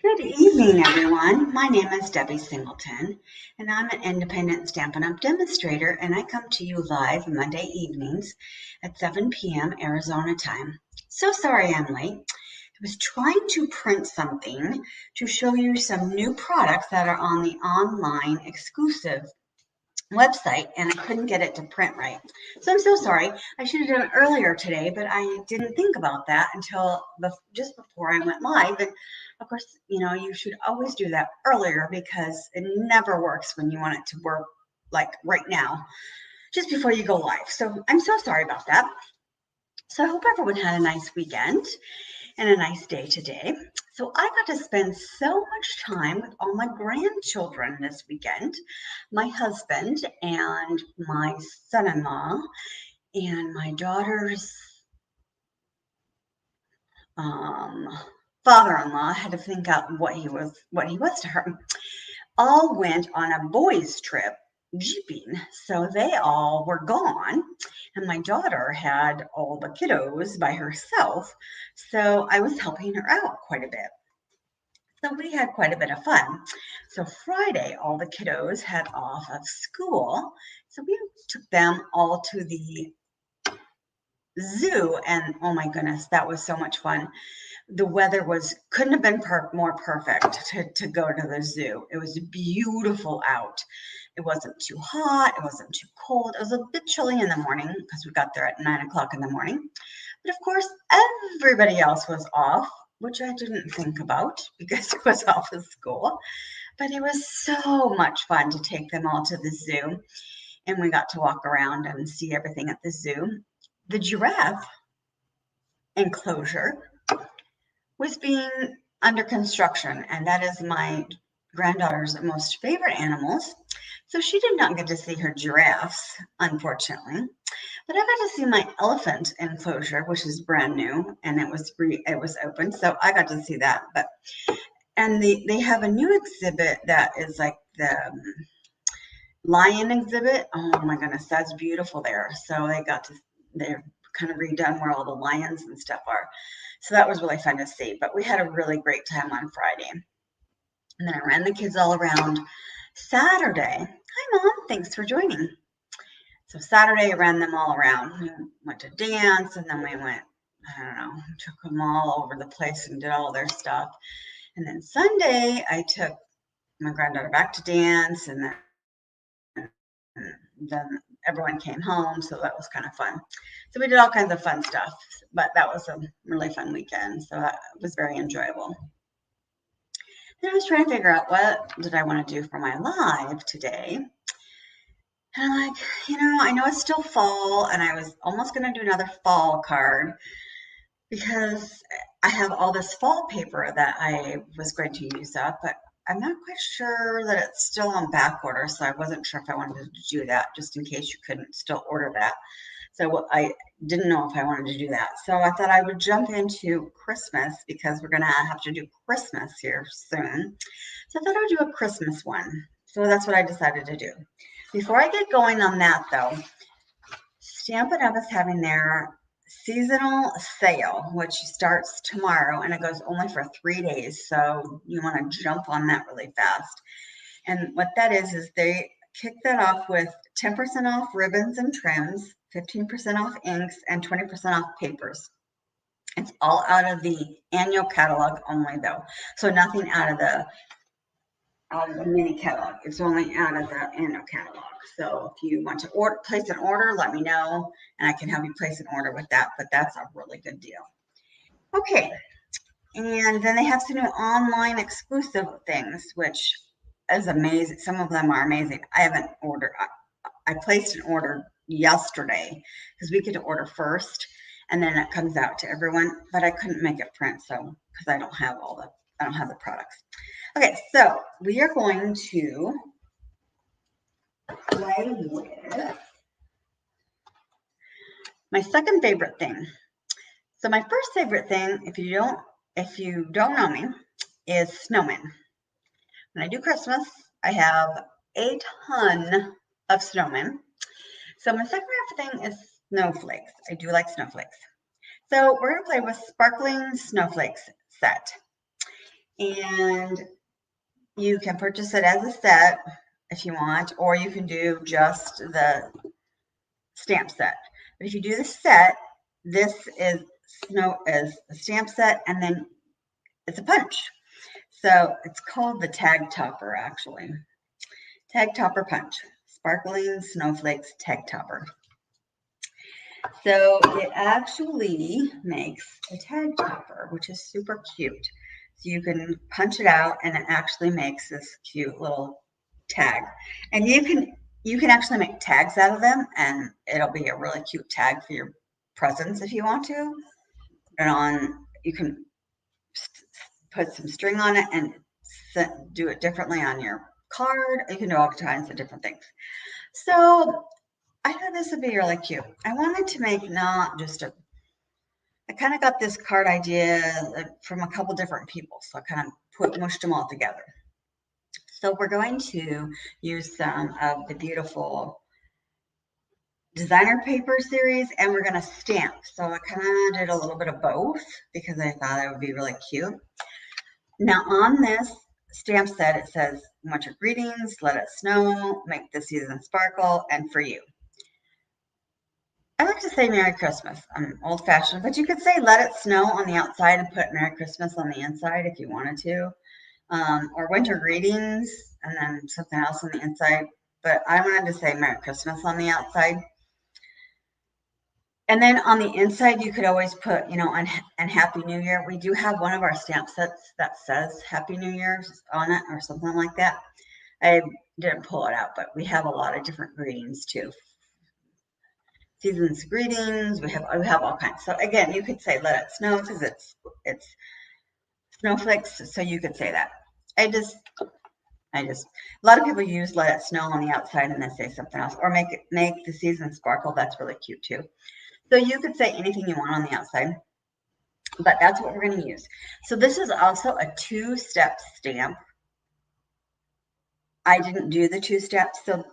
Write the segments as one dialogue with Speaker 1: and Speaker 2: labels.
Speaker 1: Good evening, everyone. My name is Debbie Singleton, and I'm an independent Stampin' Up! Demonstrator, and I come to you live Monday evenings at 7 p.m. Arizona time. So sorry I'm late. I was trying to print something to show you some new products that are on the online exclusive website, and I couldn't get it to print right. So I'm so sorry. I should have done it earlier today, but I didn't think about that until just before I went live. And of course, you should always do that earlier because it never works when you want it to work like right now, just before you go live. So I'm so sorry about that. So I hope everyone had a nice weekend and a nice day today. So I got to spend so much time with all my grandchildren this weekend, my husband and my son-in-law and my daughter's father-in-law. Had to think out what he was to her. All went on a boys' trip jeeping, so they all were gone, and my daughter had all the kiddos by herself, so I was helping her out quite a bit. So we had quite a bit of fun. So Friday, all the kiddos had off of school, so we took them all to the zoo, and oh my goodness, that was so much fun. The weather couldn't have been more perfect to go to the zoo. It was beautiful out. It wasn't too hot. It wasn't too cold. It was a bit chilly in the morning because we got there at 9 o'clock in the morning. But of course, everybody else was off, which I didn't think about because it was off of school. But it was so much fun to take them all to the zoo. And we got to walk around and see everything at the zoo. The giraffe enclosure was being under construction, and that is my granddaughter's most favorite animals. So she did not get to see her giraffes, unfortunately, but I got to see my elephant enclosure, which is brand new, and it was open, so I got to see that. And they have a new exhibit that is like the lion exhibit. Oh my goodness, that's beautiful there. So they're kind of redone where all the lions and stuff are. So that was really fun to see, but we had a really great time on Friday. And then I ran the kids all around. Saturday, hi Mom, thanks for joining. So Saturday, I ran them all around. We went to dance, and then we went, I don't know, took them all over the place and did all their stuff. And then Sunday, I took my granddaughter back to dance, and then everyone came home, so that was kind of fun. So we did all kinds of fun stuff, but that was a really fun weekend, so that was very enjoyable. Then I was trying to figure out what did I want to do for my live today. And I'm like, I know it's still fall, and I was almost going to do another fall card because I have all this fall paper that I was going to use up, but I'm not quite sure that it's still on back order, so I wasn't sure if I wanted to do that, just in case you couldn't still order that. So I didn't know if I wanted to do that. So I thought I would jump into Christmas because we're going to have to do Christmas here soon. So I thought I would do a Christmas one. So that's what I decided to do. Before I get going on that, though, Stampin' Up! Is having their seasonal sale, which starts tomorrow, and it goes only for 3 days. So you want to jump on that really fast. And what that is they kick that off with 10% off ribbons and trims, 15% off inks, and 20% off papers. It's all out of the annual catalog only, though. So nothing out of the mini catalog. It's only out of the annual catalog. So if you want to place an order, let me know, and I can help you place an order with that. But that's a really good deal. Okay, and then they have some new online exclusive things, which is amazing. Some of them are amazing. I haven't ordered. I placed an order yesterday because we get to order first, and then it comes out to everyone. But I couldn't make it print, so because I don't have the products. Okay, so we are going to play with my second favorite thing. So my first favorite thing, if you don't know me, is snowmen. When I do Christmas, I have a ton of snowmen. So my second favorite thing is snowflakes. I do like snowflakes. So we're going to play with Sparkling Snowflakes Set. And you can purchase it as a set if you want, or you can do just the stamp set. But if you do the set, this is a stamp set, and then it's a punch. So it's called the Tag Topper, actually. Tag Topper Punch. Sparkling Snowflakes Tag Topper. So it actually makes a tag topper, which is super cute. So you can punch it out, and it actually makes this cute little tag. And you can actually make tags out of them, and it'll be a really cute tag for your presents if you want to. And you can put some string on it and do it differently on your card. You can do all kinds of different things. So I thought this would be really cute. I wanted to make not just I kind of got this card idea from a couple different people. So I kind of mushed them all together. So we're going to use some of the beautiful designer paper series, and we're going to stamp. So I kind of did a little bit of both because I thought it would be really cute. Now on this stamp set, it says, "Want your greetings, let it snow, make the season sparkle, and for you." I like to say Merry Christmas. I'm old-fashioned, but you could say "let it snow" on the outside and put Merry Christmas on the inside if you wanted to, or winter greetings and then something else on the inside. But I wanted to say Merry Christmas on the outside. And then on the inside, you could always put, and Happy New Year. We do have one of our stamp sets that says Happy New Year on it or something like that. I didn't pull it out, but we have a lot of different greetings too. Season's greetings. We have all kinds. So again, you could say "let it snow" because it's snowflakes. So you could say that. I just a lot of people use "let it snow" on the outside and then say something else, or make the season sparkle. That's really cute too. So you could say anything you want on the outside, but that's what we're going to use. So this is also a 2-step stamp. I didn't do the 2 steps. So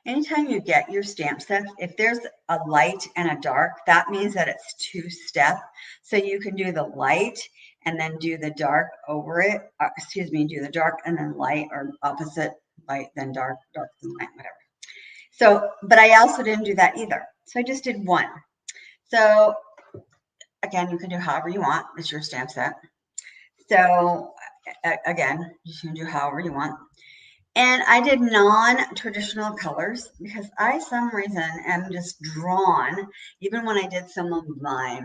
Speaker 1: anytime you get your stamp sets, if there's a light and a dark, that means that it's 2-step. So you can do the light and then do the dark over it. Do the dark and then light, or opposite, light then dark, dark then light, whatever. So, but I also didn't do that either. So I just did one. So again, you can do however you want. It's your stamp set. So again, you can do however you want. And I did non-traditional colors because I, some reason, am just drawn. Even when I did some of my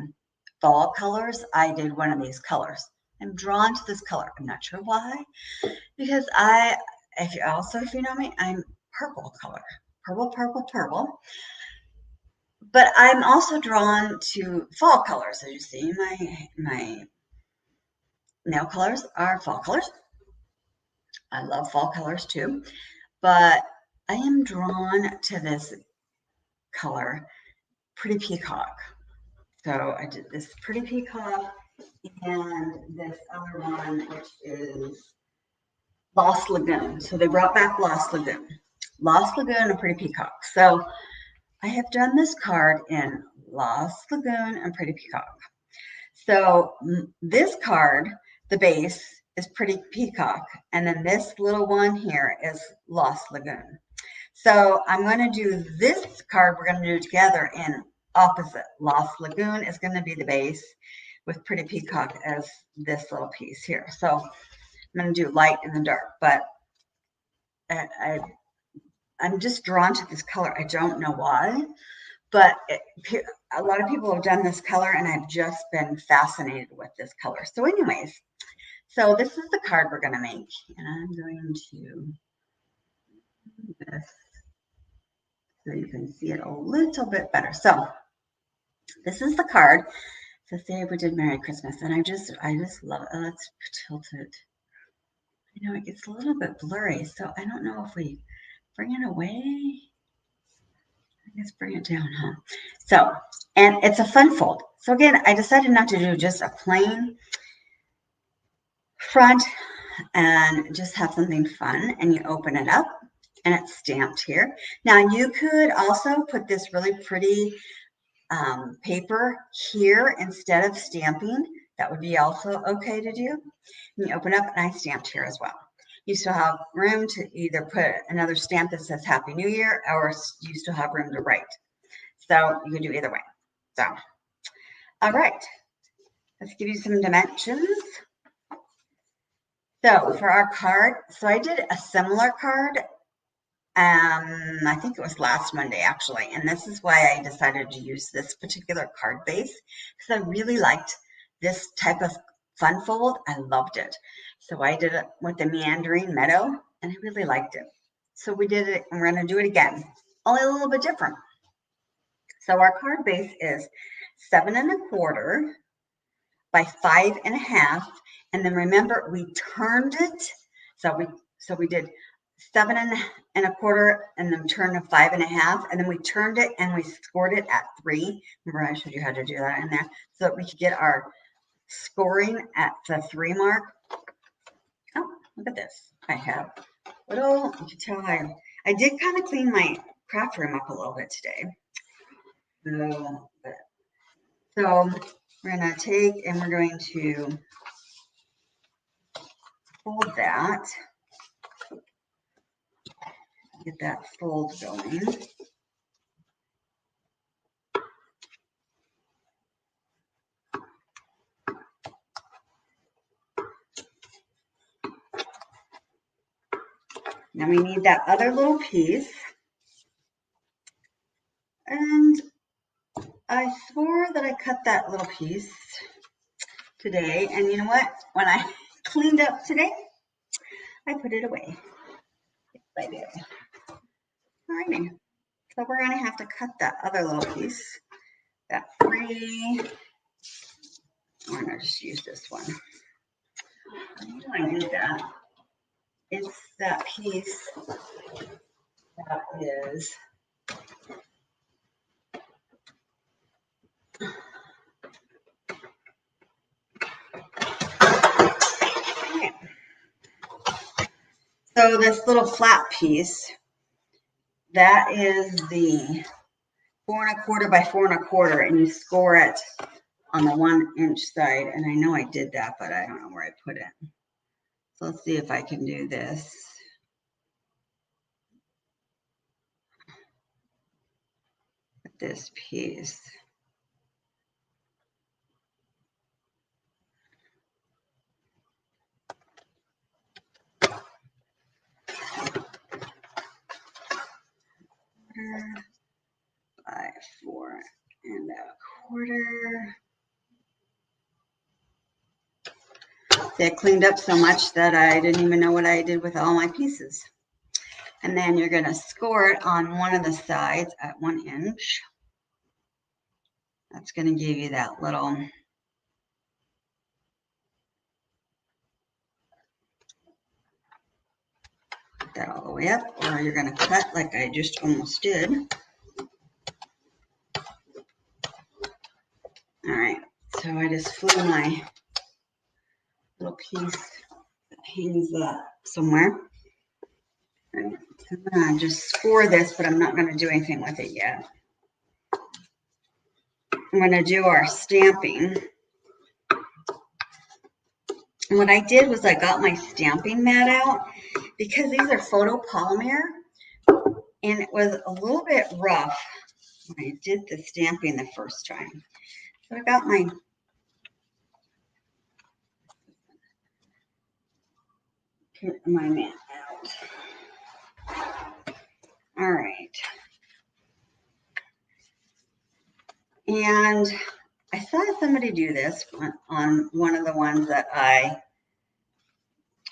Speaker 1: fall colors, I did one of these colors. I'm drawn to this color. I'm not sure why, because if you know me, I'm purple color, purple. But I'm also drawn to fall colors. As you see, my nail colors are fall colors. I love fall colors too, but I am drawn to this color, Pretty Peacock. So I did this Pretty Peacock and this other one, which is Lost Lagoon. So they brought back Lost Lagoon and Pretty Peacock. So I have done this card in Lost Lagoon and Pretty Peacock. So this card, the base, is Pretty Peacock, and then this little one here is Lost Lagoon. So I'm going to do this card, we're going to do together in opposite. Lost Lagoon is going to be the base with Pretty Peacock as this little piece here. So I'm going to do light and the dark, but I'm just drawn to this color. I don't know why, but a lot of people have done this color, and I've just been fascinated with this color. So anyways, so this is the card we're going to make, and I'm going to do this so you can see it a little bit better. So this is the card. So say we did Merry Christmas, and I just love it. Oh, let's tilt it. I know it gets a little bit blurry, so I don't know if we bring it away. I guess bring it down, huh? So, and it's a fun fold. So again, I decided not to do just a plain front and just have something fun, and you open it up and it's stamped here. Now you could also put this really pretty paper here instead of stamping. that would be also okay to do. And you open up, and I stamped here as well. You still have room to either put another stamp that says Happy New Year, or you still have room to write. So you can do either way. So, all right, let's give you some dimensions. So for our card, so I did a similar card. I think it was last Monday actually, and this is why I decided to use this particular card base, because I really liked this type of fun fold. I loved it. So I did it with the meandering meadow, and I really liked it. So we did it, and we're going to do it again, only a little bit different. So our card base is 7 1/4 by 5 1/2, and then remember we turned it. So we did 7 1/4 and then turned to 5 1/2, and then we turned it and we scored it at 3. Remember I showed you how to do that in there, so that we could get our scoring at the 3 mark. Oh, look at this. I have little, you can tell I did kind of clean my craft room up a little bit today. So we're going to take and we're going to fold that. Get that fold going. Now we need that other little piece. And I swore that I cut that little piece today. And you know what? When I cleaned up today, I put it away. Yes, I did. Alrighty. So we're going to have to cut that other little piece. That 3. I'm going to just use this one. Why do I do that? It's that piece that is okay. So this little flat piece, that is the 4 1/4 by 4 1/4, and you score it on the 1 inch side. And I know I did that, but I don't know where I put it. So let's see if I can do this. This piece. By 4 1/4. They cleaned up so much that I didn't even know what I did with all my pieces. And then you're going to score it on one of the sides at 1 inch. That's going to give you that little put that all the way up, or you're going to cut like I just almost did. All right, so I just flew my little piece that hangs up somewhere. And I'm going to just score this, but I'm not going to do anything with it yet. I'm going to do our stamping. And what I did was I got my stamping mat out, because these are photopolymer, and it was a little bit rough when I did the stamping the first time. So I got my mat out. All right. And I saw somebody do this on one of the ones that I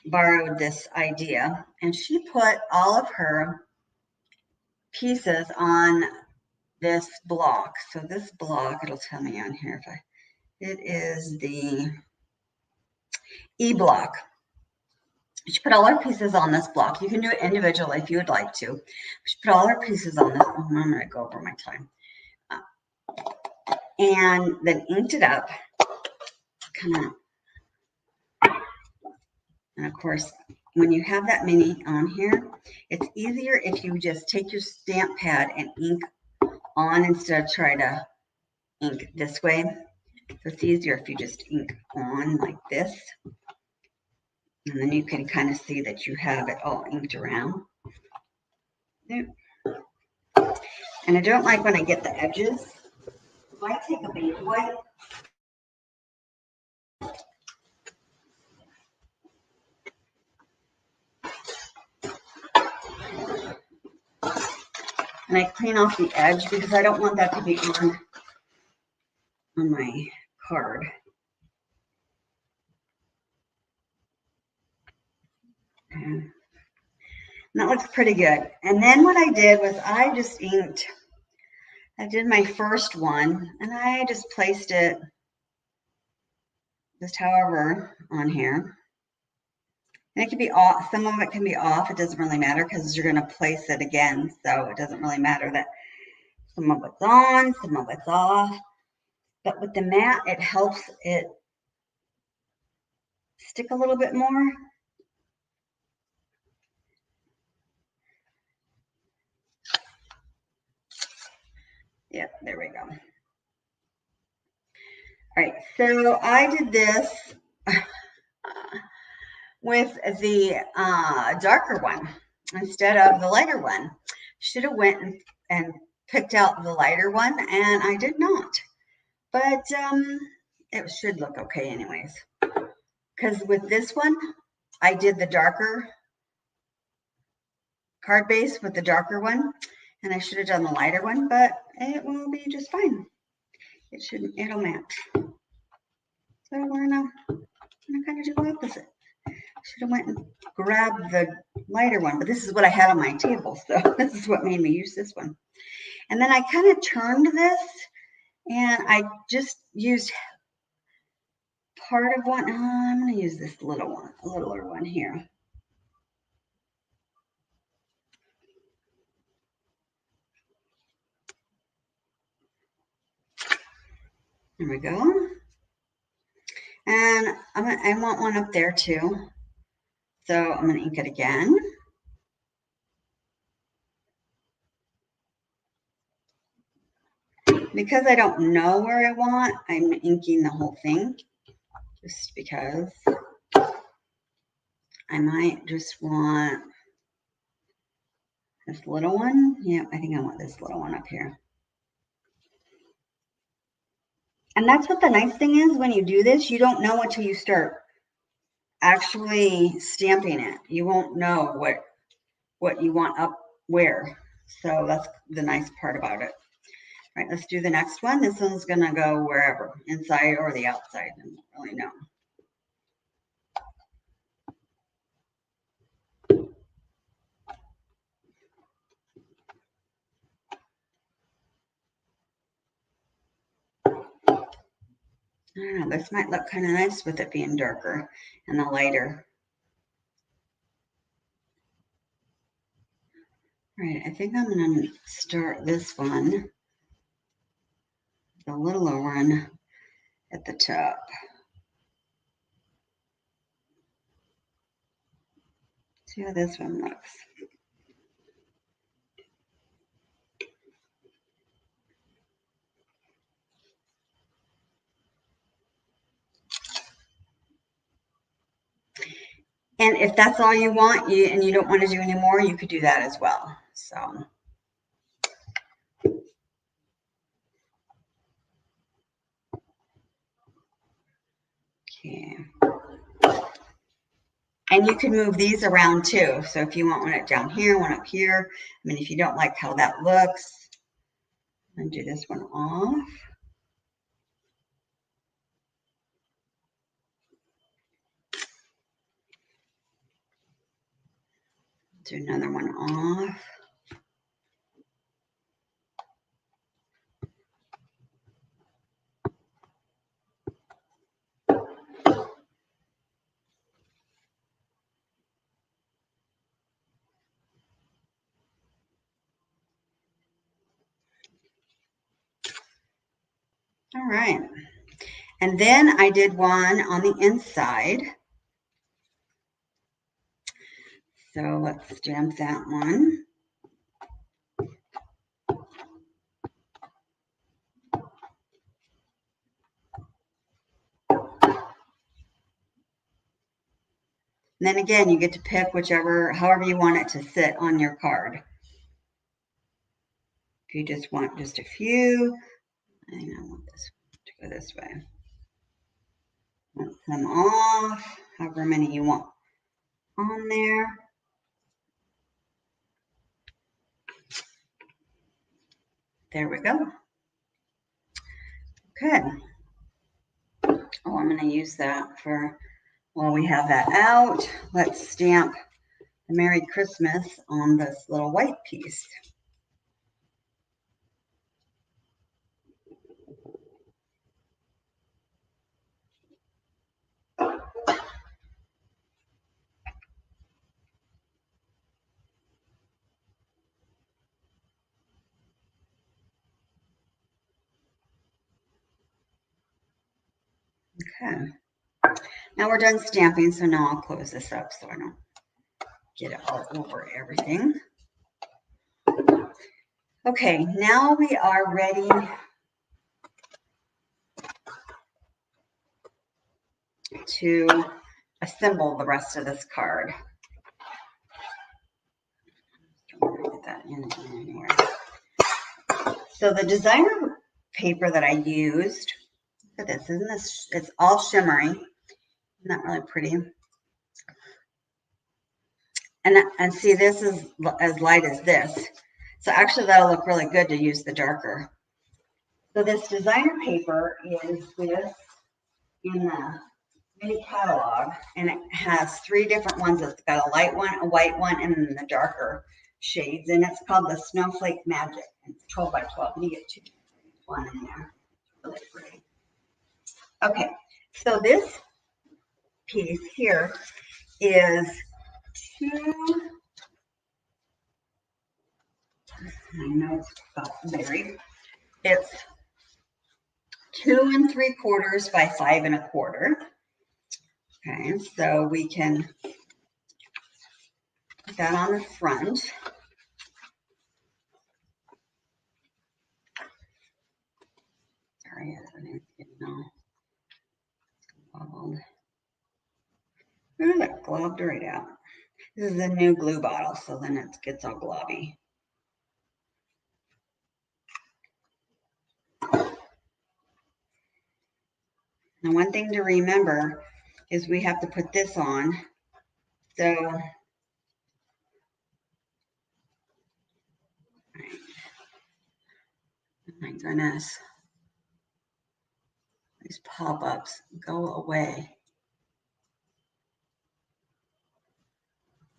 Speaker 1: borrowed this idea, and she put all of her pieces on this block. So this block, it'll tell me on here if it is the E block. She put all her pieces on this block. You can do it individually if you would like to. She put all her pieces on this. Oh, I'm going to go over my time. And then inked it up. Kind of. And of course, when you have that many on here, it's easier if you just take your stamp pad and ink on instead of try to ink this way. So it's easier if you just ink on like this. And then you can kind of see that you have it all inked around. And I don't like when I get the edges. If I take a baby wipe, and I clean off the edge because I don't want that to be on my card. And that looks pretty good. And then what I did was I just inked, I did my first one and I just placed it just however on here. And it can be off, some of it can be off, it doesn't really matter because you're going to place it again. So it doesn't really matter that some of it's on, some of it's off. But with the mat, it helps it stick a little bit more. Yep, there we go. All right, so I did this with the darker one instead of the lighter one. Should have went and picked out the lighter one, and I did not. But it should look okay anyways. Because with this one, I did the darker card base with the darker one, and I should have done the lighter one, but it will be just fine. It'll match. So we're gonna kind of do the opposite. Should have went and grabbed the lighter one, but this is what I had on my table, so this is what made me use this one. And then I kind of turned this, and I just used part of one. I'm going to use this little one, a littler one here. There we go. And I want one up there too. So I'm going to ink it again. Because I don't know where I want, I'm inking the whole thing. Just because I might just want this little one. Yeah, I think I want this little one up here. And that's what the nice thing is when you do this, you don't know until you start actually stamping it. You won't know what you want up where. So that's the nice part about it. All right, let's do the next one. This one's gonna go wherever, inside or the outside. I don't really know. I don't know, this might look kind of nice with it being darker and the lighter. All right, I think I'm going to start this one, the littler one, at the top. See how this one looks. And if that's all you want, and you don't want to do any more, you could do that as well. So. Okay. And you can move these around too. So if you want one up down here, one up here. I mean, if you don't like how that looks, I'm going to do this one off. Do another one off. All right. And then I did one on the inside. So let's stamp that one. And then again, you get to pick however you want it to sit on your card. If you just want just a few, I want this to go this way. Let them off, however many you want on there. There we go. Okay. Oh, I'm going to use that for, while we have that out, let's stamp the Merry Christmas on this little white piece. Okay. Now we're done stamping, so now I'll close this up so I don't get it all over everything. Okay, now we are ready to assemble the rest of this card. Get that in anywhere. So the designer paper that I used, look at this, isn't this, it's all shimmery. Isn't that really pretty? And see, this is as light as this. So actually that'll look really good to use the darker. So this designer paper is this in the mini catalog, and it has 3 different ones. It's got a light one, a white one, and then the darker shades, and it's called the Snowflake Magic. It's 12 by 12, and you get 2, 1 in there. Really pretty. Okay, so this piece here is 2. I know it's got buried. It's 2 3/4 by 5 1/4. Okay, so we can put that on the front. Sorry, everything's getting all bubbled. Ooh, that globbed right out. This is a new glue bottle, so then it gets all globby. Now, one thing to remember is we have to put this on. So, oh my goodness. These pop-ups go away.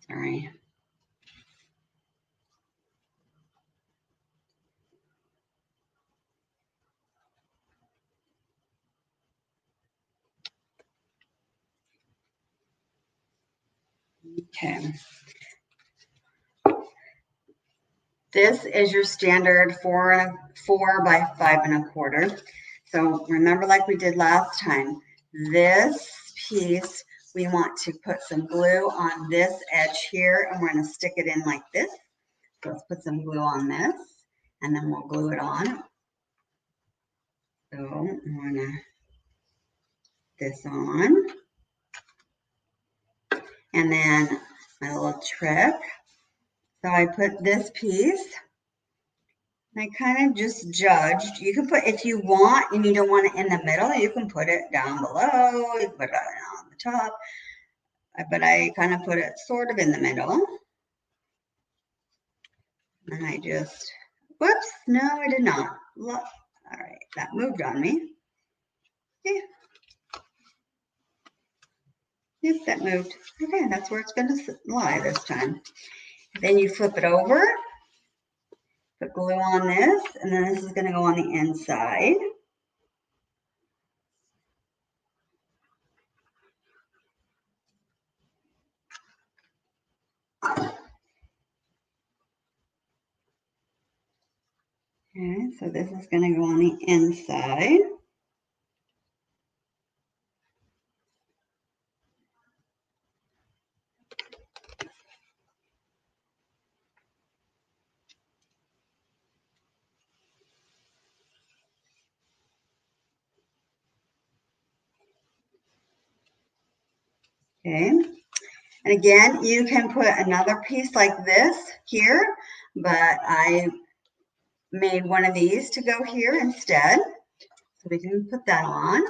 Speaker 1: Sorry. Okay. This is your standard 4 by 5 1/4. So remember, like we did last time, this piece, we want to put some glue on this edge here, and we're going to stick it in like this. So let's put some glue on this, and then we'll glue it on. So I'm going to this on. And then my little trick. So I put this piece. I kind of just judged. You can put, if you want and you don't want it in the middle, you can put it down below. You can put it on the top. But I kind of put it sort of in the middle. And I just, whoops, no, I did not. Look, all right, that moved on me. Yeah. Yes, that moved. Okay, that's where it's going to lie this time. Then you flip it over. Put glue on this, and then this is going to go on the inside. Okay, so this is going to go on the inside. Okay, And again, you can put another piece like this here, but I made one of these to go here instead. So we can put that on.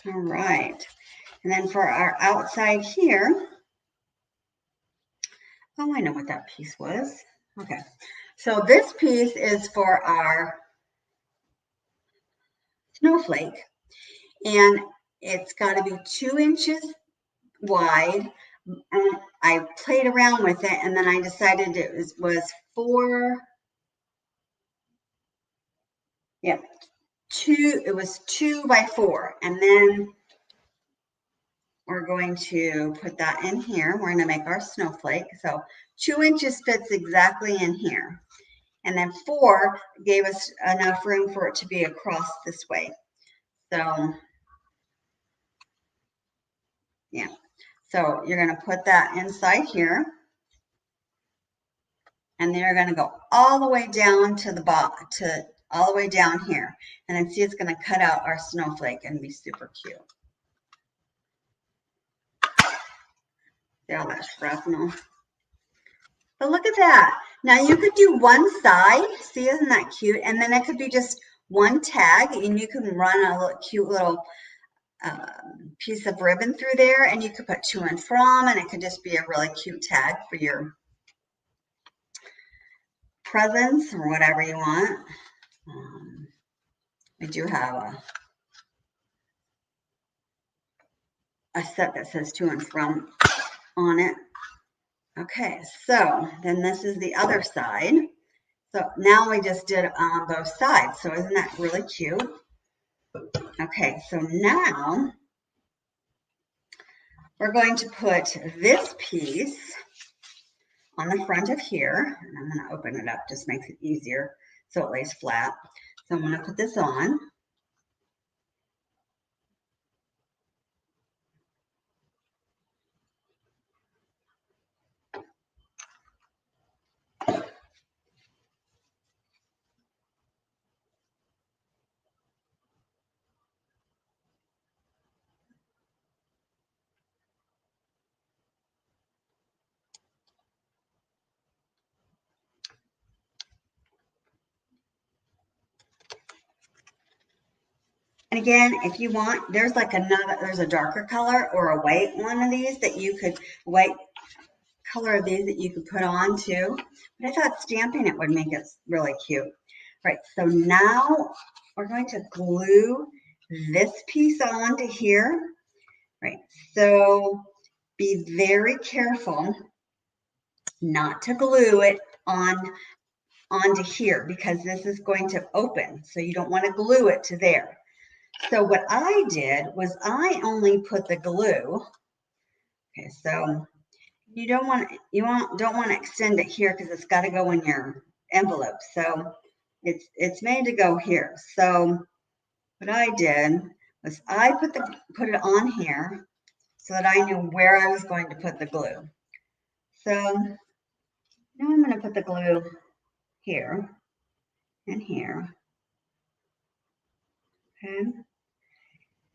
Speaker 1: All right. And then for our outside here, oh, I know what that piece was. Okay. So this piece is for our snowflake, and it's got to be 2 inches wide. And I played around with it, and then I decided it was 4. Yeah, 2. It was 2 by 4, and then we're going to put that in here. We're going to make our snowflake. So 2 inches fits exactly in here. And then 4 gave us enough room for it to be across this way. So, yeah. So you're going to put that inside here. And then you're going to go all the way down to the bottom, all the way down here. And then see, it's going to cut out our snowflake and be super cute. See all that shrapnel? But look at that. Now you could do one side. See, isn't that cute? And then it could be just one tag, and you can run a little cute little piece of ribbon through there, and you could put to and from, and it could just be a really cute tag for your presents or whatever you want. I do have a set that says to and from on it. Okay, so then this is the other side. So now we just did on both sides. So isn't that really cute? Okay, so now we're going to put this piece on the front of here. And I'm going to open it up, just makes it easier so it lays flat. So I'm going to put this on. And again, if you want, there's a darker color or a white one of these that you could, white color of these that you could put on too. But I thought stamping it would make it really cute. Right, so now we're going to glue this piece onto here. Right, so be very careful not to glue it onto here, because this is going to open. So you don't want to glue it to there. So what I did was I only put the glue. Okay, so you don't want to extend it here because it's got to go in your envelope. So it's made to go here. So what I did was I put it on here so that I knew where I was going to put the glue. So now I'm going to put the glue here and here. Okay.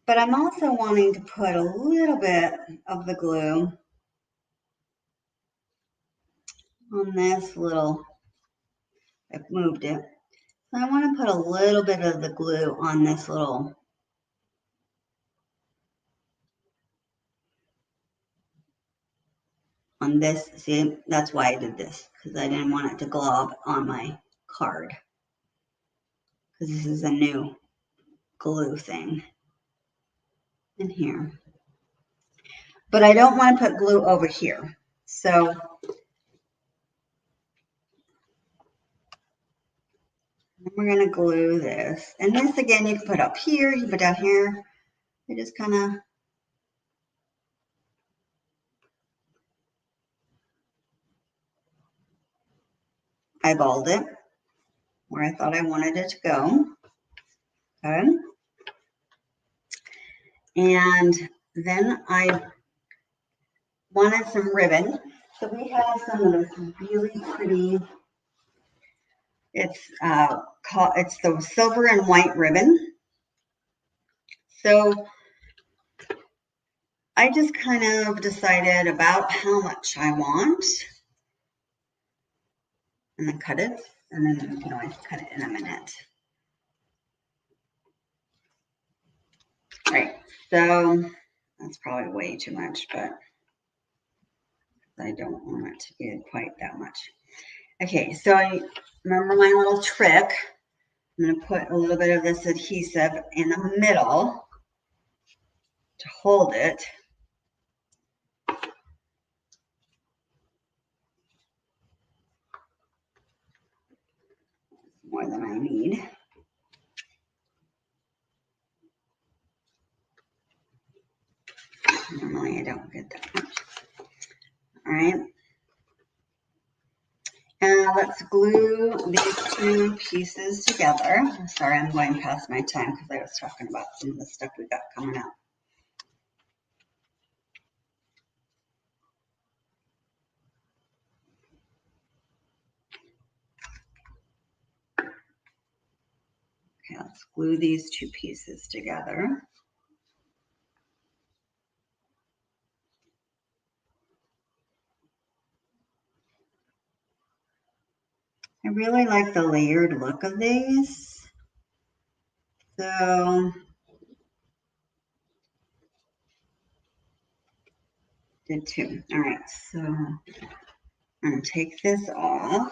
Speaker 1: But I'm also wanting to put a little bit of the glue on this little, I've moved it. So I want to put a little bit of the glue on this little, on this. See, that's why I did this, because I didn't want it to glob on my card, because this is a new glue thing in here. But I don't want to put glue over here. So we're going to glue this. And this, again, you can put up here, you can put down here. You just kind of, eyeballed it where I thought I wanted it to go. Okay. And then I wanted some ribbon. So we have some of this really pretty, it's the silver and white ribbon. So I just kind of decided about how much I want and then cut it, and then you can always cut it in a minute. Right, so that's probably way too much, but I don't want it to be quite that much. Okay, so I remember my little trick. I'm going to put a little bit of this adhesive in the middle to hold it. More than I need. Normally I don't get that much. All right. And let's glue these two pieces together. Sorry, I'm going past my time because I was talking about some of the stuff we got coming up. Okay, let's glue these two pieces together. I really like the layered look of these. So did two. All right, so I'm going to take this off.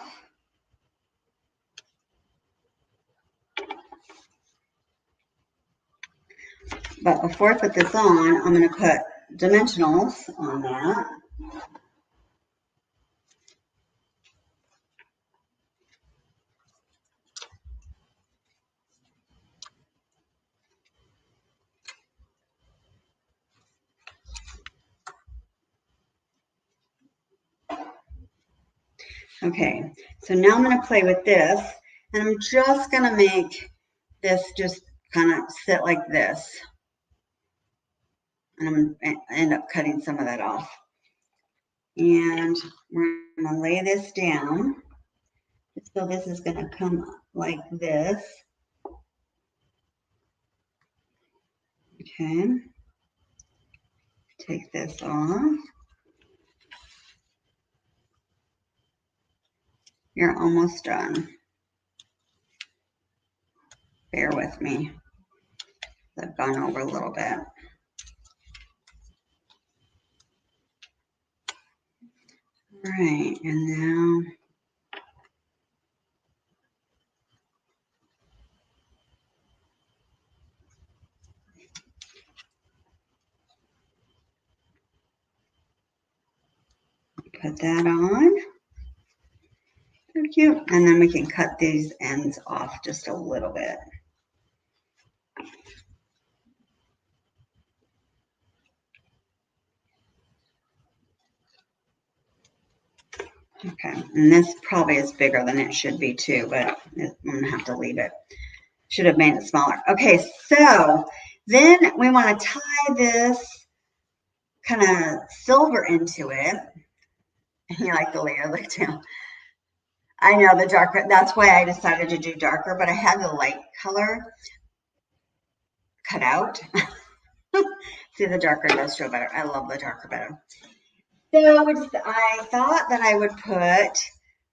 Speaker 1: But before I put this on, I'm going to put dimensionals on that. Okay, so now I'm going to play with this, and I'm just going to make this just kind of sit like this. And I'm going to end up cutting some of that off. And we're going to lay this down. So this is going to come like this. Okay. Take this off. You're almost done. Bear with me. I've gone over a little bit. All right, and now put that on. So cute. And then we can cut these ends off just a little bit. Okay, and this probably is bigger than it should be too, but I'm gonna have to leave it. Should have made it smaller. Okay, so then we want to tie this kind of silver into it. You like the layer look too. I know the darker, that's why I decided to do darker, but I had the light color cut out. See, the darker does show better. I love the darker better. So I thought that I would put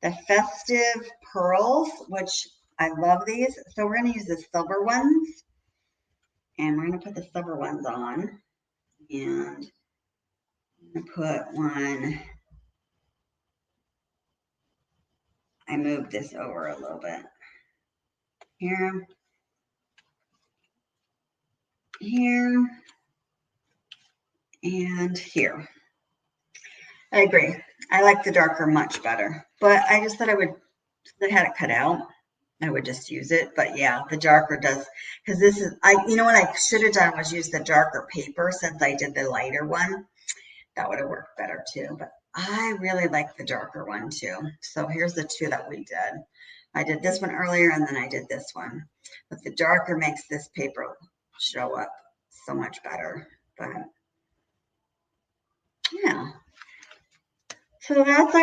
Speaker 1: the festive pearls, which I love these. So we're going to use the silver ones. And we're going to put the silver ones on. And I'm going to put one. I moved this over a little bit. Here. Here. And here. I agree. I like the darker much better, but I just thought I had it cut out. I would just use it, but yeah, the darker does, because this is, you know what I should have done was use the darker paper since I did the lighter one. That would have worked better too, but I really like the darker one too. So here's the two that we did. I did this one earlier and then I did this one. But the darker makes this paper show up so much better. But yeah. So that's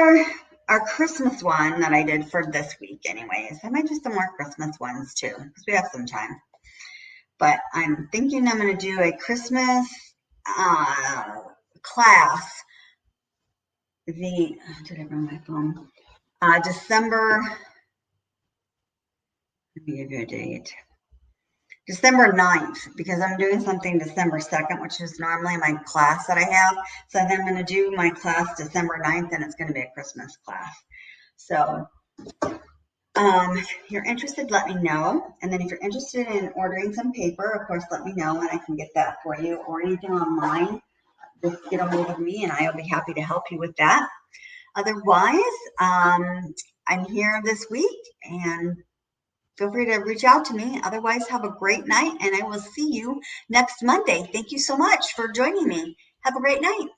Speaker 1: our Christmas one that I did for this week anyways. I might do some more Christmas ones too because we have some time. But I'm thinking I'm going to do a Christmas class. Did I bring my phone? December, let me give you a date. December 9th, because I'm doing something December 2nd, which is normally my class that I have. So then I'm going to do my class December 9th, and it's going to be a Christmas class. So if you're interested, let me know. And then if you're interested in ordering some paper, of course, let me know, and I can get that for you. Or anything online, just get a hold of me, and I'll be happy to help you with that. Otherwise, I'm here this week, and feel free to reach out to me. Otherwise, have a great night, and I will see you next Monday. Thank you so much for joining me. Have a great night.